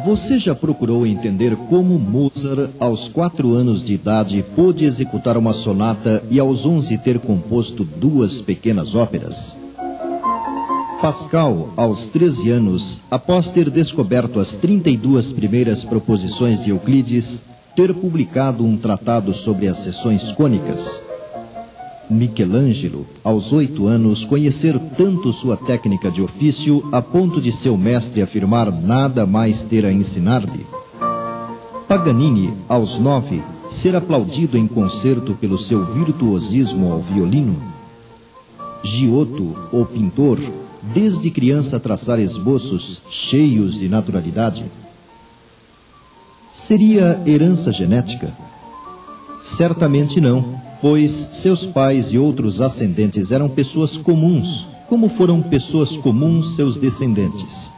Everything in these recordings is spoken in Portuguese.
Você já procurou entender como Mozart, aos 4 anos de idade, pôde executar uma sonata e aos 11 ter composto 2 pequenas óperas? Pascal, aos 13 anos, após ter descoberto as 32 primeiras proposições de Euclides, ter publicado um tratado sobre as seções cônicas? Michelangelo, aos 8 anos, conhecer tanto sua técnica de ofício a ponto de seu mestre afirmar nada mais ter a ensinar-lhe? Paganini, aos 9, ser aplaudido em concerto pelo seu virtuosismo ao violino? Giotto, o pintor, desde criança traçar esboços cheios de naturalidade? Seria herança genética? Certamente não, pois seus pais e outros ascendentes eram pessoas comuns, como foram pessoas comuns seus descendentes.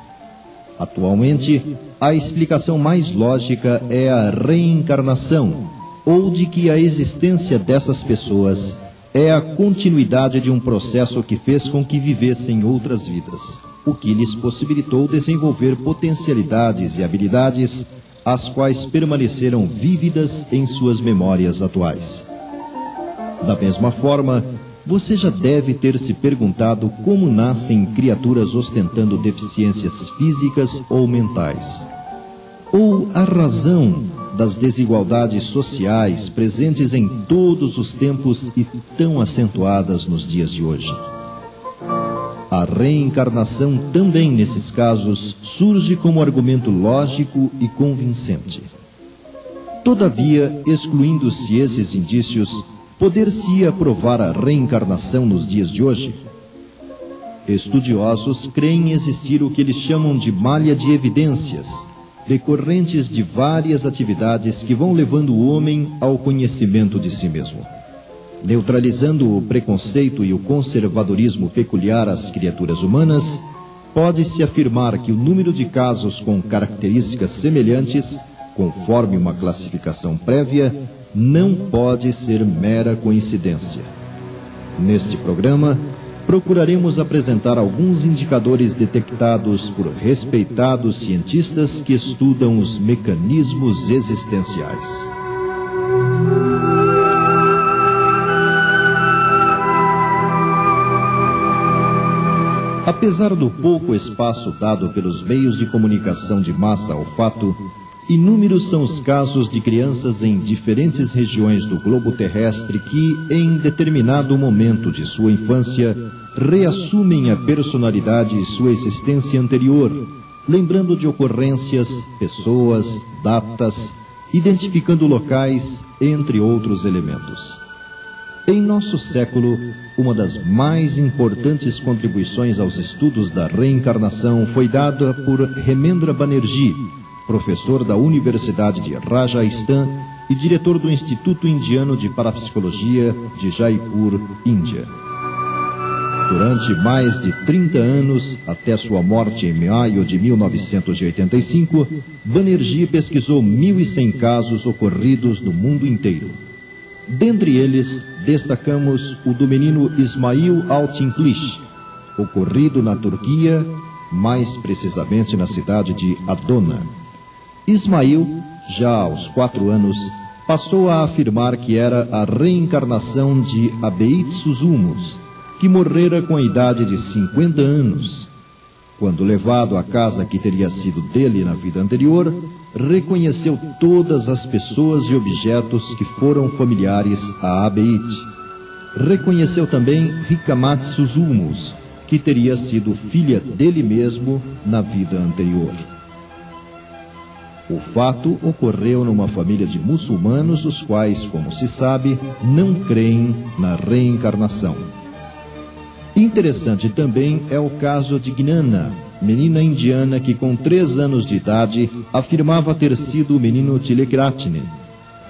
Atualmente, a explicação mais lógica é a reencarnação, ou de que a existência dessas pessoas é a continuidade de um processo que fez com que vivessem outras vidas, o que lhes possibilitou desenvolver potencialidades e habilidades, as quais permaneceram vívidas em suas memórias atuais. Da mesma forma, você já deve ter se perguntado como nascem criaturas ostentando deficiências físicas ou mentais. Ou a razão das desigualdades sociais presentes em todos os tempos e tão acentuadas nos dias de hoje. A reencarnação também, nesses casos, surge como argumento lógico e convincente. Todavia, excluindo-se esses indícios, poder-se-ia provar a reencarnação nos dias de hoje? Estudiosos creem existir o que eles chamam de malha de evidências, decorrentes de várias atividades que vão levando o homem ao conhecimento de si mesmo. Neutralizando o preconceito e o conservadorismo peculiar às criaturas humanas, pode-se afirmar que o número de casos com características semelhantes, conforme uma classificação prévia, não pode ser mera coincidência. Neste programa, procuraremos apresentar alguns indicadores detectados por respeitados cientistas que estudam os mecanismos existenciais. Apesar do pouco espaço dado pelos meios de comunicação de massa ao fato, inúmeros são os casos de crianças em diferentes regiões do globo terrestre que, em determinado momento de sua infância, reassumem a personalidade e sua existência anterior, lembrando de ocorrências, pessoas, datas, identificando locais, entre outros elementos. Em nosso século, uma das mais importantes contribuições aos estudos da reencarnação foi dada por Hemendra Banerjee, professor da Universidade de Rajasthan e diretor do Instituto Indiano de Parapsicologia de Jaipur, Índia. Durante mais de 30 anos, até sua morte em maio de 1985, Banerjee pesquisou 1.100 casos ocorridos no mundo inteiro. Dentre eles, destacamos o do menino Ismail Altinglish, ocorrido na Turquia, mais precisamente na cidade de Adona. Ismail, já aos 4 anos, passou a afirmar que era a reencarnação de Abeit Suzumus, que morrera com a idade de 50 anos. Quando levado à casa que teria sido dele na vida anterior, reconheceu todas as pessoas e objetos que foram familiares a Abeit. Reconheceu também Hikamat Suzumus, que teria sido filha dele mesmo na vida anterior. O fato ocorreu numa família de muçulmanos, os quais, como se sabe, não creem na reencarnação. Interessante também é o caso de Gnana, menina indiana que com 3 anos de idade afirmava ter sido o menino Tilekratne.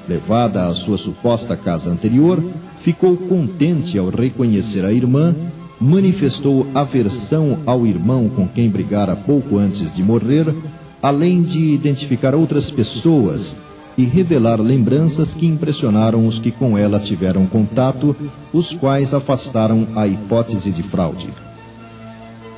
Levada à sua suposta casa anterior, ficou contente ao reconhecer a irmã, manifestou aversão ao irmão com quem brigara pouco antes de morrer, além de identificar outras pessoas e revelar lembranças que impressionaram os que com ela tiveram contato, os quais afastaram a hipótese de fraude.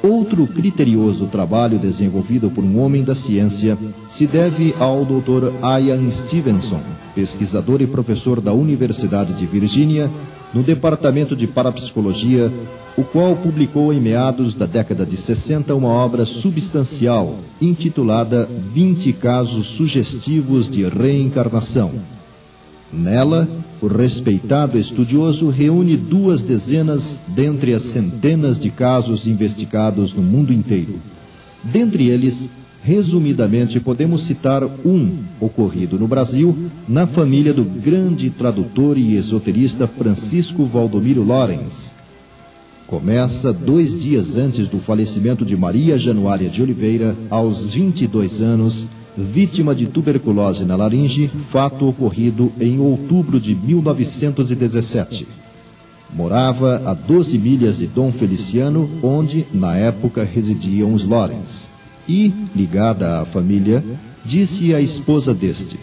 Outro criterioso trabalho desenvolvido por um homem da ciência se deve ao Dr. Ian Stevenson, pesquisador e professor da Universidade de Virgínia, no Departamento de Parapsicologia, o qual publicou em meados da década de 60 uma obra substancial, intitulada 20 casos sugestivos de reencarnação. Nela, o respeitado estudioso reúne 2 dezenas dentre as centenas de casos investigados no mundo inteiro. Dentre eles, resumidamente, podemos citar um ocorrido no Brasil, na família do grande tradutor e esoterista Francisco Valdomiro Lorenz. Começa 2 dias antes do falecimento de Maria Januária de Oliveira, aos 22 anos, vítima de tuberculose na laringe, fato ocorrido em outubro de 1917. Morava a 12 milhas de Dom Feliciano, onde, na época, residiam os Lorenz. E, ligada à família, disse à esposa deste: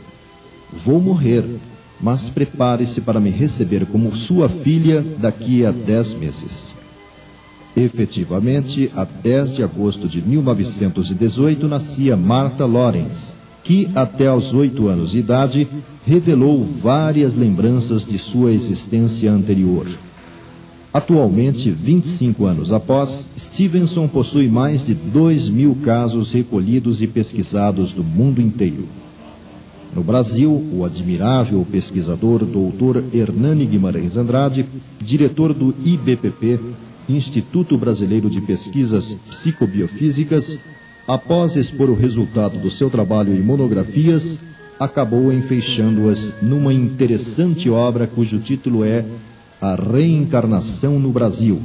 "Vou morrer, mas prepare-se para me receber como sua filha daqui a 10 meses. Efetivamente, a 10 de agosto de 1918 nascia Martha Lorenz, que até aos 8 anos de idade revelou várias lembranças de sua existência anterior. Atualmente, 25 anos após, Stevenson possui mais de 2.000 casos recolhidos e pesquisados no mundo inteiro. No Brasil, o admirável pesquisador Dr. Hernani Guimarães Andrade, diretor do IBPP, Instituto Brasileiro de Pesquisas Psicobiofísicas, após expor o resultado do seu trabalho em monografias, acabou enfeixando-as numa interessante obra cujo título é A Reencarnação no Brasil.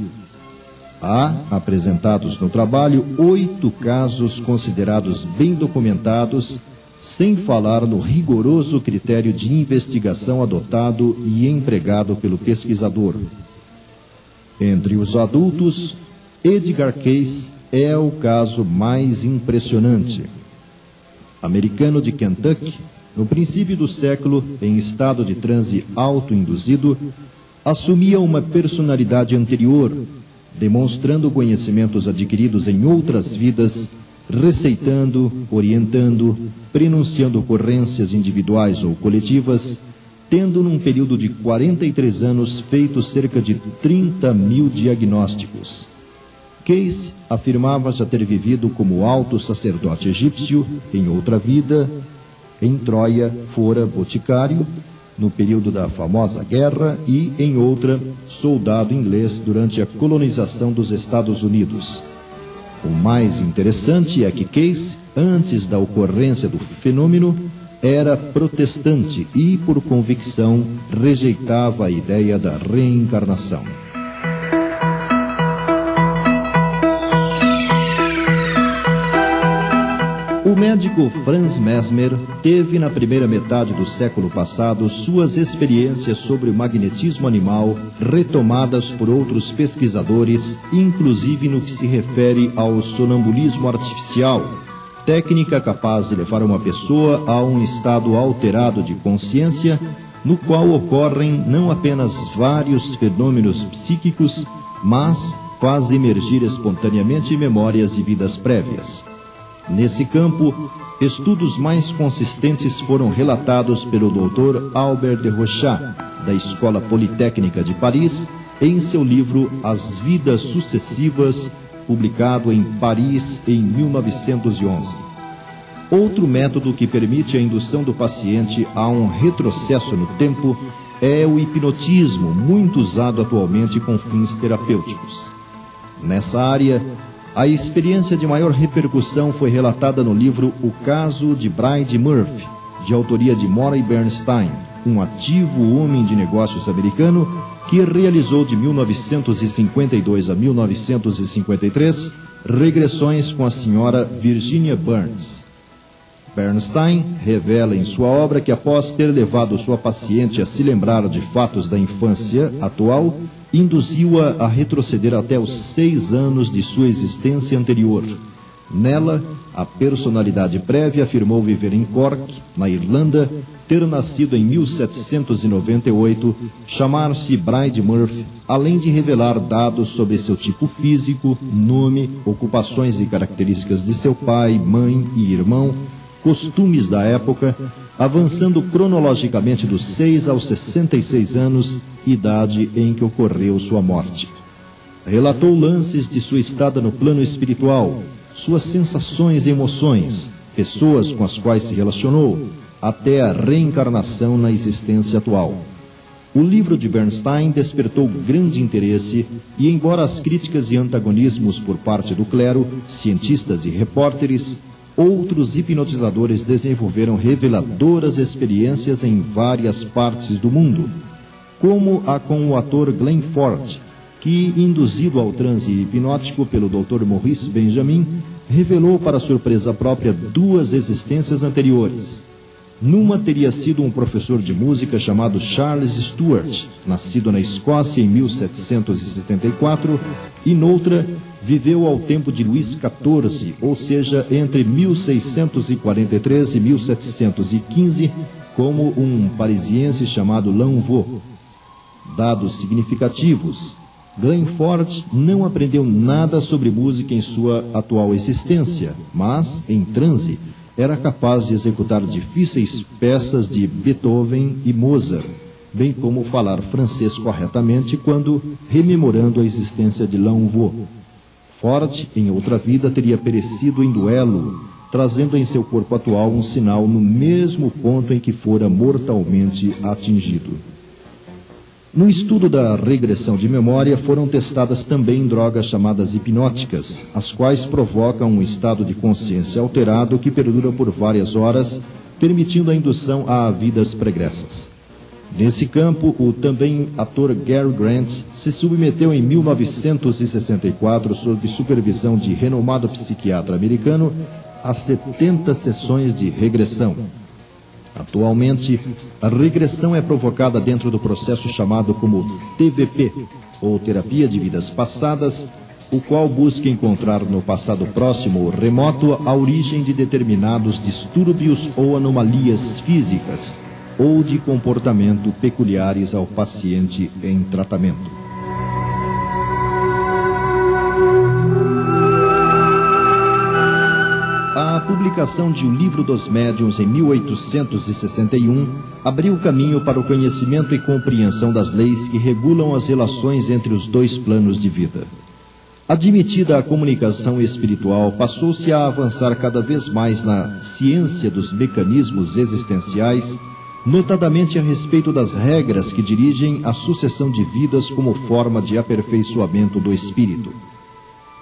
Há, apresentados no trabalho, 8 casos considerados bem documentados, sem falar no rigoroso critério de investigação adotado e empregado pelo pesquisador. Entre os adultos, Edgar Cayce é o caso mais impressionante. Americano de Kentucky, no princípio do século, em estado de transe autoinduzido, assumia uma personalidade anterior, demonstrando conhecimentos adquiridos em outras vidas, receitando, orientando, prenunciando ocorrências individuais ou coletivas, tendo num período de 43 anos feito cerca de 30.000 diagnósticos. Cayce afirmava já ter vivido como alto sacerdote egípcio, em outra vida, em Troia fora boticário, no período da famosa guerra, e em outra, soldado inglês durante a colonização dos Estados Unidos. O mais interessante é que Cayce, antes da ocorrência do fenômeno, era protestante e, por convicção, rejeitava a ideia da reencarnação. O médico Franz Mesmer teve, na primeira metade do século passado, suas experiências sobre o magnetismo animal retomadas por outros pesquisadores, inclusive no que se refere ao sonambulismo artificial, técnica capaz de levar uma pessoa a um estado alterado de consciência, no qual ocorrem não apenas vários fenômenos psíquicos, mas faz emergir espontaneamente memórias de vidas prévias. Nesse campo, estudos mais consistentes foram relatados pelo Dr. Albert de Rochat, da Escola Politécnica de Paris, em seu livro As Vidas Sucessivas, publicado em Paris em 1911. Outro método que permite a indução do paciente a um retrocesso no tempo é o hipnotismo, muito usado atualmente com fins terapêuticos. Nessa área, a experiência de maior repercussão foi relatada no livro O Caso de Bride Murphy, de autoria de Morey Bernstein, um ativo homem de negócios americano que realizou de 1952 a 1953 regressões com a senhora Virginia Burns. Bernstein revela em sua obra que, após ter levado sua paciente a se lembrar de fatos da infância atual, induziu-a a retroceder até os 6 anos de sua existência anterior. Nela, A personalidade prévia afirmou viver em Cork, na Irlanda, ter nascido em 1798, chamar-se Bride Murphy, além de revelar dados sobre seu tipo físico, nome, ocupações e características de seu pai, mãe e irmão, costumes da época, avançando cronologicamente dos 6 aos 66 anos, idade em que ocorreu sua morte. Relatou lances de sua estada no plano espiritual, suas sensações e emoções, pessoas com as quais se relacionou, até a reencarnação na existência atual. O livro de Bernstein despertou grande interesse e, embora as críticas e antagonismos por parte do clero, cientistas e repórteres, outros hipnotizadores desenvolveram reveladoras experiências em várias partes do mundo, como a com o ator Glenn Ford, que, induzido ao transe hipnótico pelo Dr. Maurice Benjamin, revelou para surpresa própria 2 existências anteriores. Numa teria sido um professor de música chamado Charles Stewart, nascido na Escócia em 1774, e noutra viveu ao tempo de Luís XIV, ou seja, entre 1643 e 1715, como um parisiense chamado Lanvaux. Dados significativos: Glenn Ford não aprendeu nada sobre música em sua atual existência, mas, em transe, era capaz de executar difíceis peças de Beethoven e Mozart, bem como falar francês corretamente quando rememorando a existência de Lanvaux. Ford, em outra vida, teria perecido em duelo, trazendo em seu corpo atual um sinal no mesmo ponto em que fora mortalmente atingido. No estudo da regressão de memória, foram testadas também drogas chamadas hipnóticas, as quais provocam um estado de consciência alterado que perdura por várias horas, permitindo a indução a vidas pregressas. Nesse campo, o também ator Gary Grant se submeteu em 1964, sob supervisão de renomado psiquiatra americano, a 70 sessões de regressão. Atualmente, a regressão é provocada dentro do processo chamado como TVP, ou Terapia de Vidas Passadas, o qual busca encontrar no passado próximo ou remoto a origem de determinados distúrbios ou anomalias físicas ou de comportamento peculiares ao paciente em tratamento. A publicação de O Livro dos Médiuns em 1861 abriu caminho para o conhecimento e compreensão das leis que regulam as relações entre os 2 planos de vida. Admitida a comunicação espiritual, passou-se a avançar cada vez mais na ciência dos mecanismos existenciais, notadamente a respeito das regras que dirigem a sucessão de vidas como forma de aperfeiçoamento do espírito.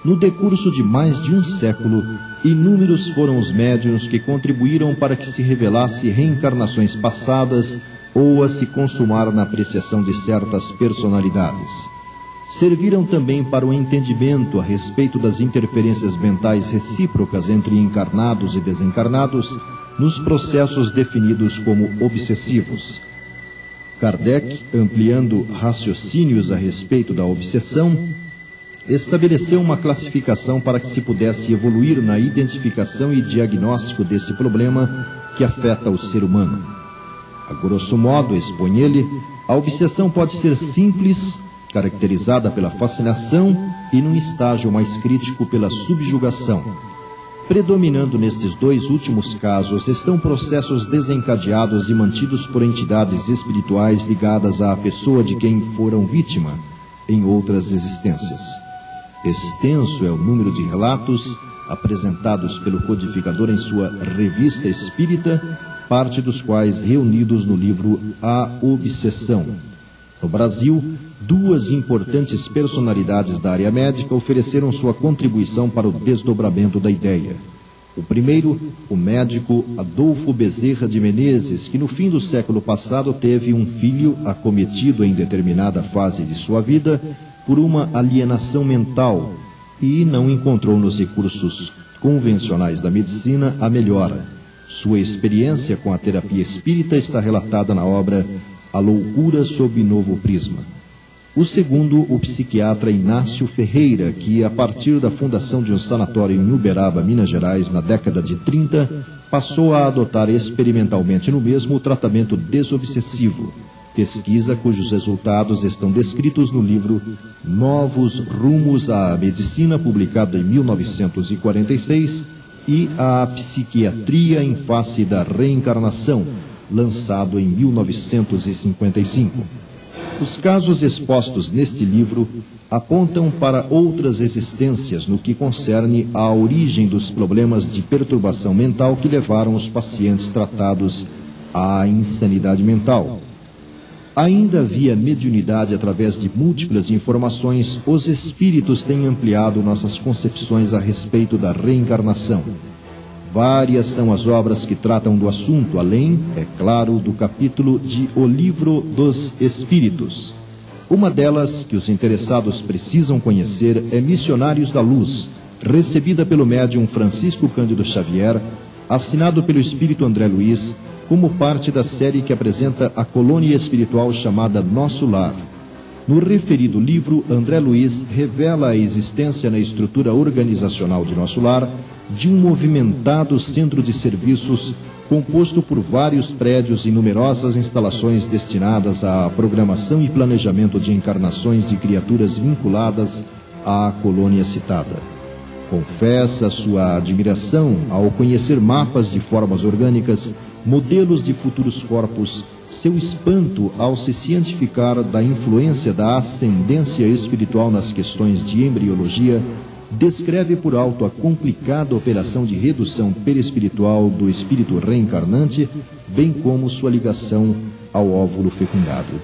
No decurso de mais de um século, inúmeros foram os médiuns que contribuíram para que se revelasse reencarnações passadas ou a se consumar na apreciação de certas personalidades. Serviram também para o entendimento a respeito das interferências mentais recíprocas entre encarnados e desencarnados nos processos definidos como obsessivos. Kardec, ampliando raciocínios a respeito da obsessão, estabeleceu uma classificação para que se pudesse evoluir na identificação e diagnóstico desse problema que afeta o ser humano. A grosso modo, expõe ele, a obsessão pode ser simples, caracterizada pela fascinação, e num estágio mais crítico pela subjugação. Predominando nestes 2 últimos casos estão processos desencadeados e mantidos por entidades espirituais ligadas à pessoa de quem foram vítima em outras existências. Extenso é o número de relatos apresentados pelo codificador em sua Revista Espírita, parte dos quais reunidos no livro A Obsessão. No Brasil, 2 importantes personalidades da área médica ofereceram sua contribuição para o desdobramento da ideia. O primeiro, o médico Adolfo Bezerra de Menezes, que no fim do século passado teve um filho acometido em determinada fase de sua vida por uma alienação mental e não encontrou nos recursos convencionais da medicina a melhora. Sua experiência com a terapia espírita está relatada na obra A Loucura sob Novo Prisma. O segundo, o psiquiatra Inácio Ferreira, que a partir da fundação de um sanatório em Uberaba, Minas Gerais, na década de 30, passou a adotar experimentalmente no mesmo o tratamento desobsessivo, pesquisa cujos resultados estão descritos no livro Novos Rumos à Medicina, publicado em 1946, e A Psiquiatria em Face da Reencarnação, lançado em 1955. Os casos expostos neste livro apontam para outras existências no que concerne à origem dos problemas de perturbação mental que levaram os pacientes tratados à insanidade mental. Ainda via mediunidade através de múltiplas informações, os espíritos têm ampliado nossas concepções a respeito da reencarnação. Várias são as obras que tratam do assunto, além, é claro, do capítulo de O Livro dos Espíritos. Uma delas, que os interessados precisam conhecer, é Missionários da Luz, recebida pelo médium Francisco Cândido Xavier, assinado pelo espírito André Luiz, como parte da série que apresenta a colônia espiritual chamada Nosso Lar. No referido livro, André Luiz revela a existência na estrutura organizacional de Nosso Lar de um movimentado centro de serviços composto por vários prédios e numerosas instalações destinadas à programação e planejamento de encarnações de criaturas vinculadas à colônia citada. Confessa sua admiração ao conhecer mapas de formas orgânicas, modelos de futuros corpos, seu espanto ao se cientificar da influência da ascendência espiritual nas questões de embriologia, descreve por alto a complicada operação de redução perispiritual do espírito reencarnante, bem como sua ligação ao óvulo fecundado.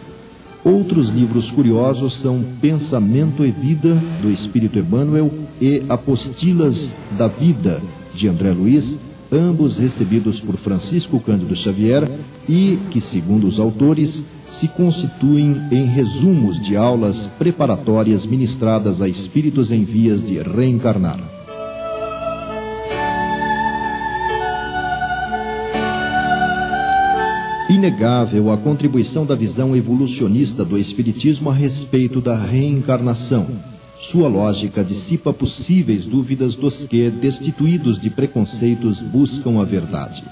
Outros livros curiosos são Pensamento e Vida, do espírito Emmanuel, e Apostilas da Vida, de André Luiz, ambos recebidos por Francisco Cândido Xavier e que, segundo os autores, se constituem em resumos de aulas preparatórias ministradas a espíritos em vias de reencarnar. Inegável a contribuição da visão evolucionista do Espiritismo a respeito da reencarnação. Sua lógica dissipa possíveis dúvidas dos que, destituídos de preconceitos, buscam a verdade.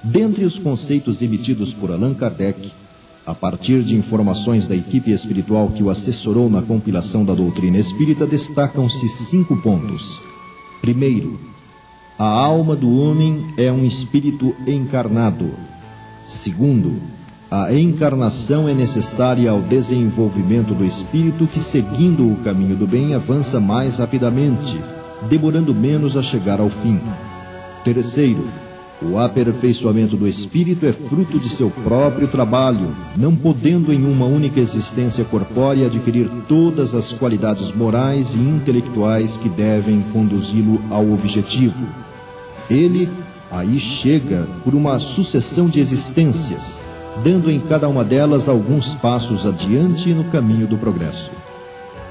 Dentre os conceitos emitidos por Allan Kardec, a partir de informações da equipe espiritual que o assessorou na compilação da doutrina espírita, destacam-se 5 pontos. Primeiro, a alma do homem é um espírito encarnado. Segundo, a encarnação é necessária ao desenvolvimento do espírito que, seguindo o caminho do bem, avança mais rapidamente, demorando menos a chegar ao fim. Terceiro, o aperfeiçoamento do espírito é fruto de seu próprio trabalho, não podendo em uma única existência corpórea adquirir todas as qualidades morais e intelectuais que devem conduzi-lo ao objetivo. Ele aí chega por uma sucessão de existências, dando em cada uma delas alguns passos adiante no caminho do progresso.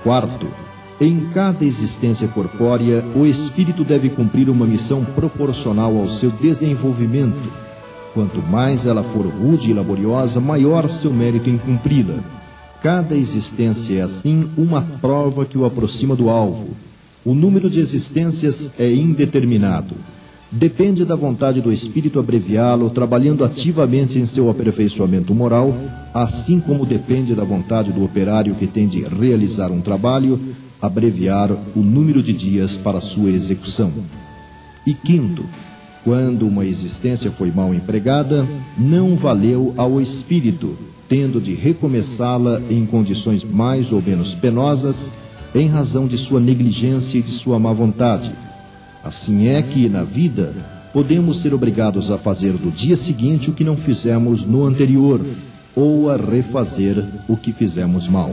Quarto, em cada existência corpórea, o espírito deve cumprir uma missão proporcional ao seu desenvolvimento. Quanto mais ela for rude e laboriosa, maior seu mérito em cumpri-la. Cada existência é, assim, uma prova que o aproxima do alvo. O número de existências é indeterminado. Depende da vontade do espírito abreviá-lo, trabalhando ativamente em seu aperfeiçoamento moral, assim como depende da vontade do operário que tem de realizar um trabalho, abreviar o número de dias para sua execução. E quinto, quando uma existência foi mal empregada, não valeu ao espírito, tendo de recomeçá-la em condições mais ou menos penosas, em razão de sua negligência e de sua má vontade. Assim é que, na vida, podemos ser obrigados a fazer do dia seguinte o que não fizemos no anterior, ou a refazer o que fizemos mal.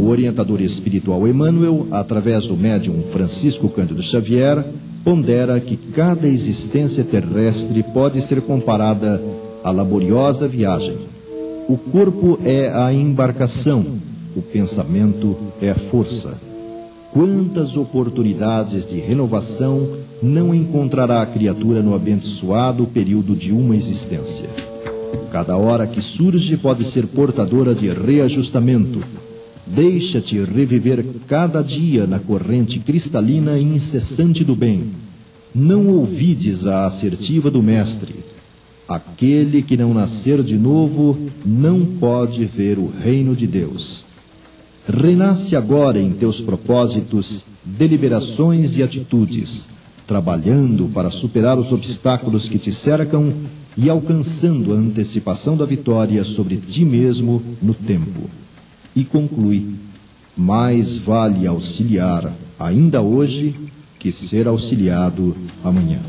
O orientador espiritual Emmanuel, através do médium Francisco Cândido Xavier, pondera que cada existência terrestre pode ser comparada à laboriosa viagem. O corpo é a embarcação, o pensamento é a força. Quantas oportunidades de renovação não encontrará a criatura no abençoado período de uma existência? Cada hora que surge pode ser portadora de reajustamento. Deixa-te reviver cada dia na corrente cristalina e incessante do bem. Não ouvides a assertiva do Mestre. Aquele que não nascer de novo não pode ver o reino de Deus. Renasce agora em teus propósitos, deliberações e atitudes, trabalhando para superar os obstáculos que te cercam e alcançando a antecipação da vitória sobre ti mesmo no tempo. E conclui: mais vale auxiliar ainda hoje que ser auxiliado amanhã.